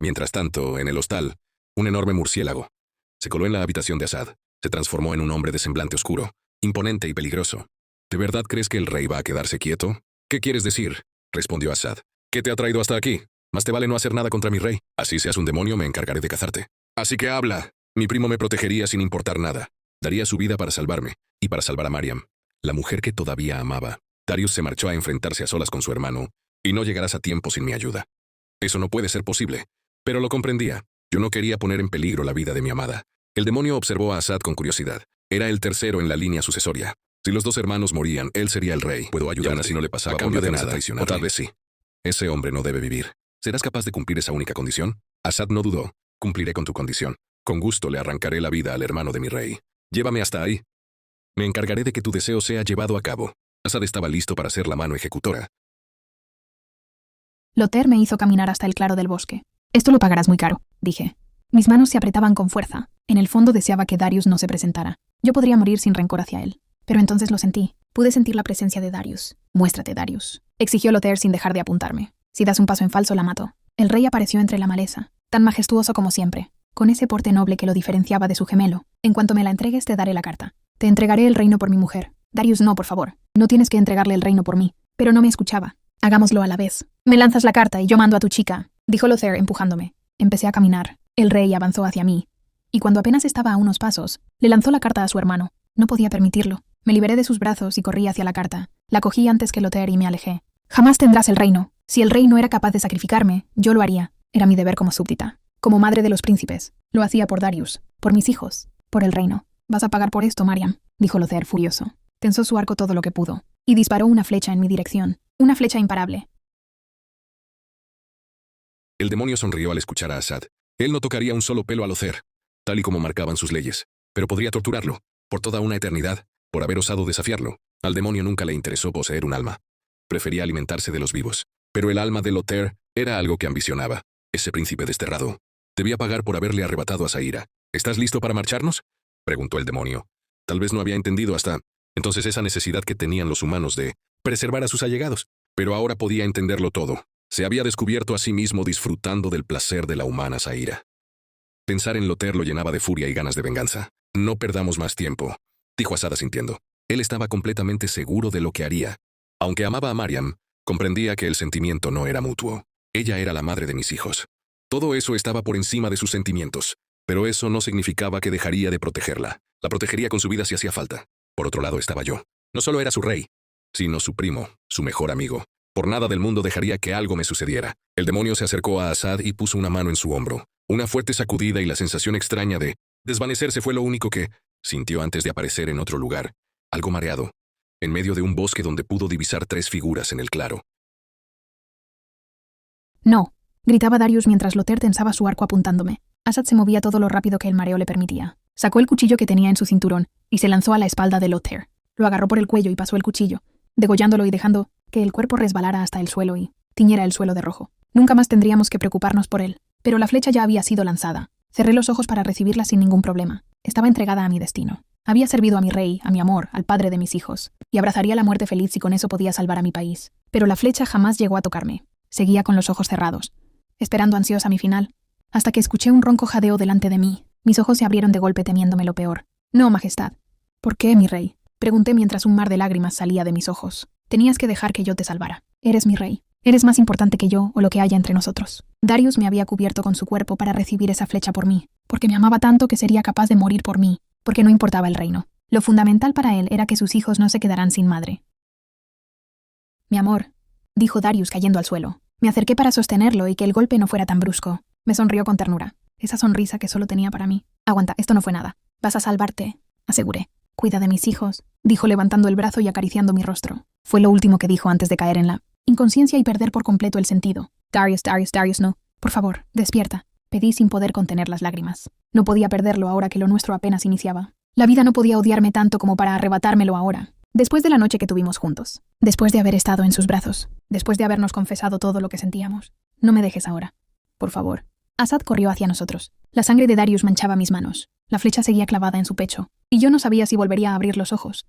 Mientras tanto, en el hostal, un enorme murciélago se coló en la habitación de Assad. Se transformó en un hombre de semblante oscuro, imponente y peligroso. ¿De verdad crees que el rey va a quedarse quieto? ¿Qué quieres decir? Respondió Assad. ¿Qué te ha traído hasta aquí? Más te vale no hacer nada contra mi rey. Así seas un demonio, me encargaré de cazarte. Así que habla. Mi primo me protegería sin importar nada. Daría su vida para salvarme, y para salvar a Mariam, la mujer que todavía amaba. Darius se marchó a enfrentarse a solas con su hermano, y no llegarás a tiempo sin mi ayuda. Eso no puede ser posible. Pero lo comprendía. Yo no quería poner en peligro la vida de mi amada. El demonio observó a Assad con curiosidad. Era el tercero en la línea sucesoria. Si los dos hermanos morían, él sería el rey. Puedo ayudarte si no le pasaba a cambio de nada, o tal vez sí. Ese hombre no debe vivir. ¿Serás capaz de cumplir esa única condición? Assad no dudó. Cumpliré con tu condición. Con gusto le arrancaré la vida al hermano de mi rey. Llévame hasta ahí. Me encargaré de que tu deseo sea llevado a cabo. Assad estaba listo para ser la mano ejecutora. Lothair me hizo caminar hasta el claro del bosque. Esto lo pagarás muy caro, dije. Mis manos se apretaban con fuerza. En el fondo deseaba que Darius no se presentara. Yo podría morir sin rencor hacia él. Pero entonces lo sentí. Pude sentir la presencia de Darius. Muéstrate, Darius, exigió Lothair sin dejar de apuntarme. Si das un paso en falso, la mato. El rey apareció entre la maleza, tan majestuoso como siempre, con ese porte noble que lo diferenciaba de su gemelo. En cuanto me la entregues, te daré la carta. Te entregaré el reino por mi mujer. Darius, no, por favor. No tienes que entregarle el reino por mí. Pero no me escuchaba. Hagámoslo a la vez. Me lanzas la carta y yo mando a tu chica, dijo Lothair empujándome. Empecé a caminar. El rey avanzó hacia mí. Y cuando apenas estaba a unos pasos, le lanzó la carta a su hermano. No podía permitirlo. Me liberé de sus brazos y corrí hacia la carta. La cogí antes que Lothair y me alejé. Jamás tendrás el reino. Si el rey no era capaz de sacrificarme, yo lo haría. Era mi deber como súbdita. Como madre de los príncipes. Lo hacía por Darius. Por mis hijos. Por el reino. Vas a pagar por esto, Mariam, dijo Lothair furioso. Tensó su arco todo lo que pudo. Y disparó una flecha en mi dirección. Una flecha imparable. El demonio sonrió al escuchar a Assad. Él no tocaría un solo pelo a Lothair, tal y como marcaban sus leyes, pero podría torturarlo, por toda una eternidad, por haber osado desafiarlo. Al demonio nunca le interesó poseer un alma. Prefería alimentarse de los vivos. Pero el alma de Lothair era algo que ambicionaba. Ese príncipe desterrado debía pagar por haberle arrebatado a Saíra. ¿Estás listo para marcharnos?, preguntó el demonio. Tal vez no había entendido hasta entonces esa necesidad que tenían los humanos de preservar a sus allegados. Pero ahora podía entenderlo todo. Se había descubierto a sí mismo disfrutando del placer de la humana Saíra. Pensar en Lothair lo llenaba de furia y ganas de venganza. No perdamos más tiempo, dijo Assad asintiendo. Él estaba completamente seguro de lo que haría. Aunque amaba a Mariam, comprendía que el sentimiento no era mutuo. Ella era la madre de mis hijos. Todo eso estaba por encima de sus sentimientos, pero eso no significaba que dejaría de protegerla. La protegería con su vida si hacía falta. Por otro lado estaba yo. No solo era su rey, sino su primo, su mejor amigo. Por nada del mundo dejaría que algo me sucediera. El demonio se acercó a Assad y puso una mano en su hombro. Una fuerte sacudida y la sensación extraña de desvanecerse fue lo único que sintió antes de aparecer en otro lugar, algo mareado, en medio de un bosque donde pudo divisar 3 figuras en el claro. No, gritaba Darius mientras Lothair tensaba su arco apuntándome. Assad se movía todo lo rápido que el mareo le permitía. Sacó el cuchillo que tenía en su cinturón y se lanzó a la espalda de Lothair. Lo agarró por el cuello y pasó el cuchillo, degollándolo y dejando que el cuerpo resbalara hasta el suelo y tiñera el suelo de rojo. Nunca más tendríamos que preocuparnos por él. Pero la flecha ya había sido lanzada. Cerré los ojos para recibirla sin ningún problema. Estaba entregada a mi destino. Había servido a mi rey, a mi amor, al padre de mis hijos, y abrazaría la muerte feliz si con eso podía salvar a mi país. Pero la flecha jamás llegó a tocarme. Seguía con los ojos cerrados, esperando ansiosa mi final, hasta que escuché un ronco jadeo delante de mí. Mis ojos se abrieron de golpe temiéndome lo peor. No, majestad. ¿Por qué, mi rey?, pregunté mientras un mar de lágrimas salía de mis ojos. Tenías que dejar que yo te salvara. Eres mi rey. Eres más importante que yo o lo que haya entre nosotros. Darius me había cubierto con su cuerpo para recibir esa flecha por mí, porque me amaba tanto que sería capaz de morir por mí, porque no importaba el reino. Lo fundamental para él era que sus hijos no se quedaran sin madre. Mi amor, dijo Darius cayendo al suelo. Me acerqué para sostenerlo y que el golpe no fuera tan brusco. Me sonrió con ternura. Esa sonrisa que solo tenía para mí. Aguanta, esto no fue nada. Vas a salvarte, aseguré. Cuida de mis hijos, dijo levantando el brazo y acariciando mi rostro. Fue lo último que dijo antes de caer en la inconsciencia y perder por completo el sentido. Darius, no. Por favor, despierta. Pedí sin poder contener las lágrimas. No podía perderlo ahora que lo nuestro apenas iniciaba. La vida no podía odiarme tanto como para arrebatármelo ahora. Después de la noche que tuvimos juntos. Después de haber estado en sus brazos. Después de habernos confesado todo lo que sentíamos. No me dejes ahora. Por favor. Assad corrió hacia nosotros. La sangre de Darius manchaba mis manos. La flecha seguía clavada en su pecho. Y yo no sabía si volvería a abrir los ojos.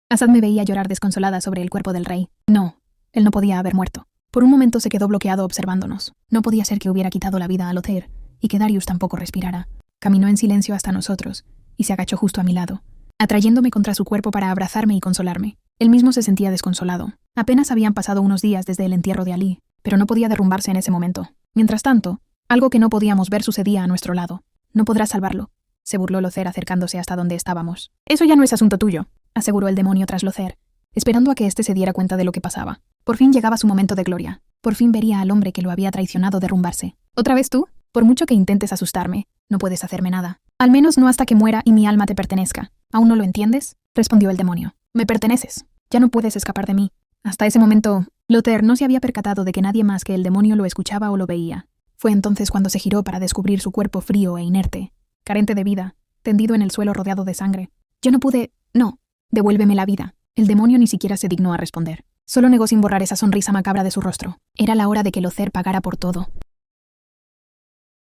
Assad me veía llorar desconsolada sobre el cuerpo del rey. No, él no podía haber muerto. Por un momento se quedó bloqueado observándonos. No podía ser que hubiera quitado la vida a Lothair y que Darius tampoco respirara. Caminó en silencio hasta nosotros y se agachó justo a mi lado, atrayéndome contra su cuerpo para abrazarme y consolarme. Él mismo se sentía desconsolado. Apenas habían pasado unos días desde el entierro de Ali, pero no podía derrumbarse en ese momento. Mientras tanto, algo que no podíamos ver sucedía a nuestro lado. «No podrás salvarlo», se burló Lothair acercándose hasta donde estábamos. «Eso ya no es asunto tuyo», aseguró el demonio tras Lothair, esperando a que éste se diera cuenta de lo que pasaba. Por fin llegaba su momento de gloria. Por fin vería al hombre que lo había traicionado derrumbarse. «¿Otra vez tú? Por mucho que intentes asustarme, no puedes hacerme nada. Al menos no hasta que muera y mi alma te pertenezca. ¿Aún no lo entiendes?», respondió el demonio. «Me perteneces. Ya no puedes escapar de mí». Hasta ese momento, Lothair no se había percatado de que nadie más que el demonio lo escuchaba o lo veía. Fue entonces cuando se giró para descubrir su cuerpo frío e inerte, carente de vida, tendido en el suelo rodeado de sangre. «Yo no pude... No. Devuélveme la vida». El demonio ni siquiera se dignó a responder. Solo negó sin borrar esa sonrisa macabra de su rostro. Era la hora de que Lothair pagara por todo.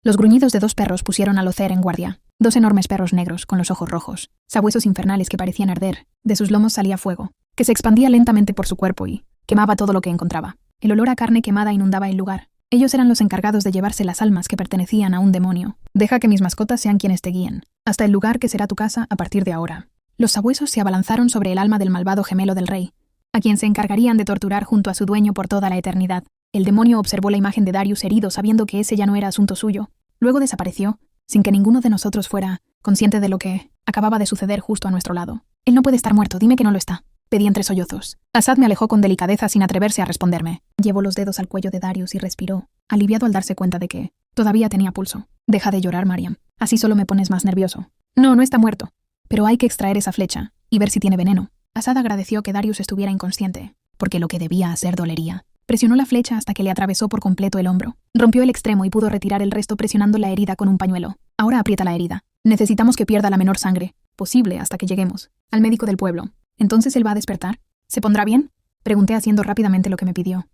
Los gruñidos de 2 perros pusieron a Lothair en guardia. 2 enormes perros negros, con los ojos rojos, sabuesos infernales que parecían arder. De sus lomos salía fuego, que se expandía lentamente por su cuerpo y quemaba todo lo que encontraba. El olor a carne quemada inundaba el lugar. Ellos eran los encargados de llevarse las almas que pertenecían a un demonio. «Deja que mis mascotas sean quienes te guíen, hasta el lugar que será tu casa a partir de ahora». Los sabuesos se abalanzaron sobre el alma del malvado gemelo del rey, a quien se encargarían de torturar junto a su dueño por toda la eternidad. El demonio observó la imagen de Darius herido sabiendo que ese ya no era asunto suyo. Luego desapareció, sin que ninguno de nosotros fuera consciente de lo que acababa de suceder justo a nuestro lado. «Él no puede estar muerto, dime que no lo está», pedí entre sollozos. Assad me alejó con delicadeza sin atreverse a responderme. Llevó los dedos al cuello de Darius y respiró, aliviado al darse cuenta de que todavía tenía pulso. «Deja de llorar, Mariam. Así solo me pones más nervioso». «No, no está muerto. Pero hay que extraer esa flecha y ver si tiene veneno». Assad agradeció que Darius estuviera inconsciente, porque lo que debía hacer dolería. Presionó la flecha hasta que le atravesó por completo el hombro. Rompió el extremo y pudo retirar el resto presionando la herida con un pañuelo. «Ahora aprieta la herida. Necesitamos que pierda la menor sangre posible hasta que lleguemos al médico del pueblo. ¿Entonces él va a despertar? ¿Se pondrá bien?», pregunté haciendo rápidamente lo que me pidió.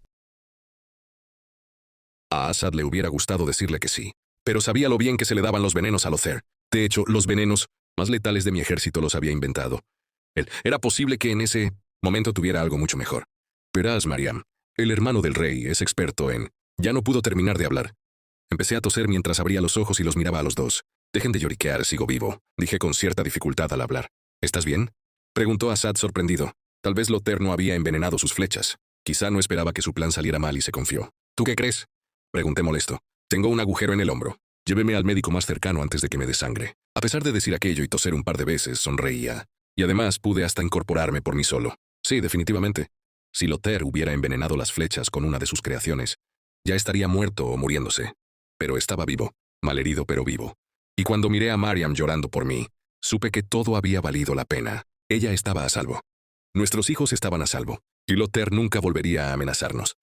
A Assad le hubiera gustado decirle que sí, pero sabía lo bien que se le daban los venenos a Lothair. De hecho, los venenos más letales de mi ejército los había inventado. Era posible que en ese momento tuviera algo mucho mejor. Verás, Mariam, el hermano del rey es experto en... Ya no pudo terminar de hablar. Empecé a toser mientras abría los ojos y los miraba a los dos. «Dejen de lloriquear, sigo vivo», dije con cierta dificultad al hablar. «¿Estás bien?», preguntó Assad sorprendido. Tal vez Lothair no había envenenado sus flechas. Quizá no esperaba que su plan saliera mal y se confió. «¿Tú qué crees?», pregunté molesto. «Tengo un agujero en el hombro. Lléveme al médico más cercano antes de que me dé sangre». A pesar de decir aquello y toser un par de veces, sonreía. Y además pude hasta incorporarme por mí solo. Sí, definitivamente. Si Lothair hubiera envenenado las flechas con una de sus creaciones, ya estaría muerto o muriéndose. Pero estaba vivo, malherido pero vivo. Y cuando miré a Mariam llorando por mí, supe que todo había valido la pena. Ella estaba a salvo. Nuestros hijos estaban a salvo, y Lothair nunca volvería a amenazarnos.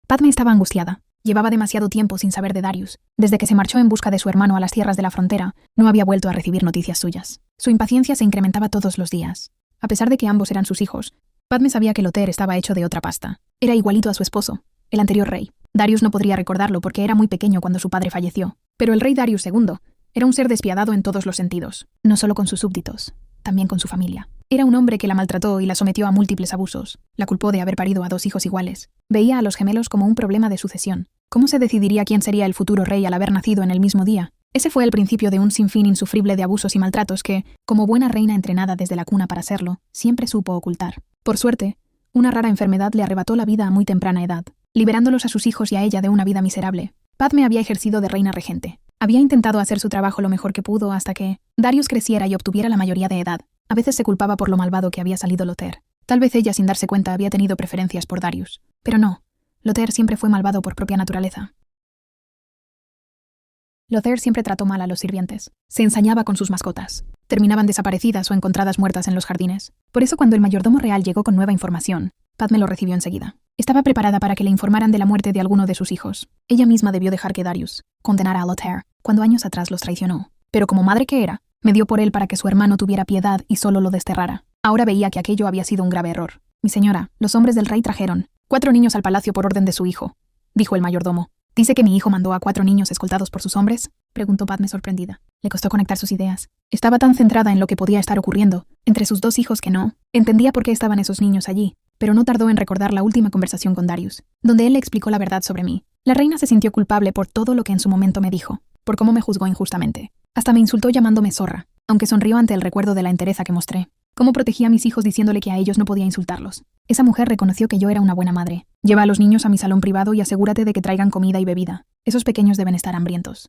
Padme estaba angustiada. Llevaba demasiado tiempo sin saber de Darius. Desde que se marchó en busca de su hermano a las tierras de la frontera, no había vuelto a recibir noticias suyas. Su impaciencia se incrementaba todos los días. A pesar de que ambos eran sus hijos, Padme sabía que Lothair estaba hecho de otra pasta. Era igualito a su esposo, el anterior rey. Darius no podría recordarlo porque era muy pequeño cuando su padre falleció. Pero el rey Darius II era un ser despiadado en todos los sentidos, no solo con sus súbditos, también con su familia. Era un hombre que la maltrató y la sometió a múltiples abusos. La culpó de haber parido a 2 hijos iguales. Veía a los gemelos como un problema de sucesión. ¿Cómo se decidiría quién sería el futuro rey al haber nacido en el mismo día? Ese fue el principio de un sinfín insufrible de abusos y maltratos que, como buena reina entrenada desde la cuna para serlo, siempre supo ocultar. Por suerte, una rara enfermedad le arrebató la vida a muy temprana edad, liberándolos a sus hijos y a ella de una vida miserable. Padme había ejercido de reina regente. Había intentado hacer su trabajo lo mejor que pudo hasta que Darius creciera y obtuviera la mayoría de edad. A veces se culpaba por lo malvado que había salido Lothair. Tal vez ella, sin darse cuenta, había tenido preferencias por Darius. Pero no, Lothair siempre fue malvado por propia naturaleza. Lothair siempre trató mal a los sirvientes. Se ensañaba con sus mascotas. Terminaban desaparecidas o encontradas muertas en los jardines. Por eso, cuando el mayordomo real llegó con nueva información, Padme lo recibió enseguida. Estaba preparada para que le informaran de la muerte de alguno de sus hijos. Ella misma debió dejar que Darius condenara a Lothair, cuando años atrás los traicionó. Pero como madre que era, me dio por él para que su hermano tuviera piedad y solo lo desterrara. Ahora veía que aquello había sido un grave error. «Mi señora, los hombres del rey trajeron 4 niños al palacio por orden de su hijo», dijo el mayordomo. «¿Dice que mi hijo mandó a 4 niños escoltados por sus hombres?», preguntó Padme sorprendida. Le costó conectar sus ideas. Estaba tan centrada en lo que podía estar ocurriendo entre sus 2 hijos que no entendía por qué estaban esos niños allí. pero no tardó en recordar la última conversación con Darius, donde él le explicó la verdad sobre mí. La reina se sintió culpable por todo lo que en su momento me dijo, por cómo me juzgó injustamente. Hasta me insultó llamándome zorra, aunque sonrió ante el recuerdo de la entereza que mostré. Cómo protegía a mis hijos diciéndole que a ellos no podía insultarlos. Esa mujer reconoció que yo era una buena madre. Lleva a los niños a mi salón privado y asegúrate de que traigan comida y bebida. Esos pequeños deben estar hambrientos.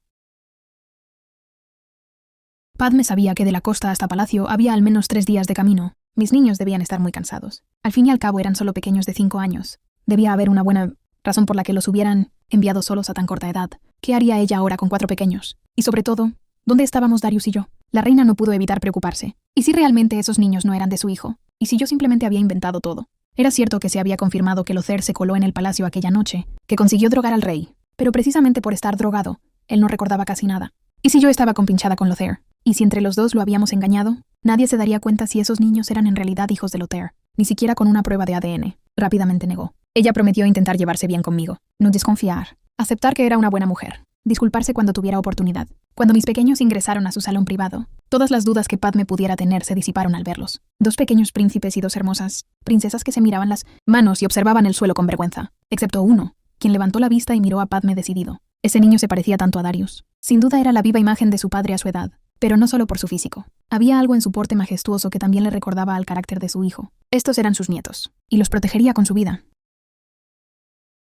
Padme sabía que de la costa hasta Palacio había al menos 3 días de camino. Mis niños debían estar muy cansados. Al fin y al cabo eran solo pequeños de 5 años. Debía haber una buena razón por la que los hubieran enviado solos a tan corta edad. ¿Qué haría ella ahora con 4 pequeños? Y sobre todo, ¿dónde estábamos Darius y yo? La reina no pudo evitar preocuparse. ¿Y si realmente esos niños no eran de su hijo? ¿Y si yo simplemente había inventado todo? Era cierto que se había confirmado que Lothair se coló en el palacio aquella noche, que consiguió drogar al rey. Pero precisamente por estar drogado, él no recordaba casi nada. ¿Y si yo estaba compinchada con Lothair? ¿Y si entre los dos lo habíamos engañado? Nadie se daría cuenta si esos niños eran en realidad hijos de Lothair, ni siquiera con una prueba de ADN. Rápidamente negó. Ella prometió intentar llevarse bien conmigo, no desconfiar, aceptar que era una buena mujer, disculparse cuando tuviera oportunidad. Cuando mis pequeños ingresaron a su salón privado, todas las dudas que Padme pudiera tener se disiparon al verlos. 2 pequeños príncipes y 2 hermosas princesas que se miraban las manos y observaban el suelo con vergüenza, excepto uno, quien levantó la vista y miró a Padme decidido. Ese niño se parecía tanto a Darius. Sin duda era la viva imagen de su padre a su edad, pero no solo por su físico. Había algo en su porte majestuoso que también le recordaba al carácter de su hijo. Estos eran sus nietos, y los protegería con su vida.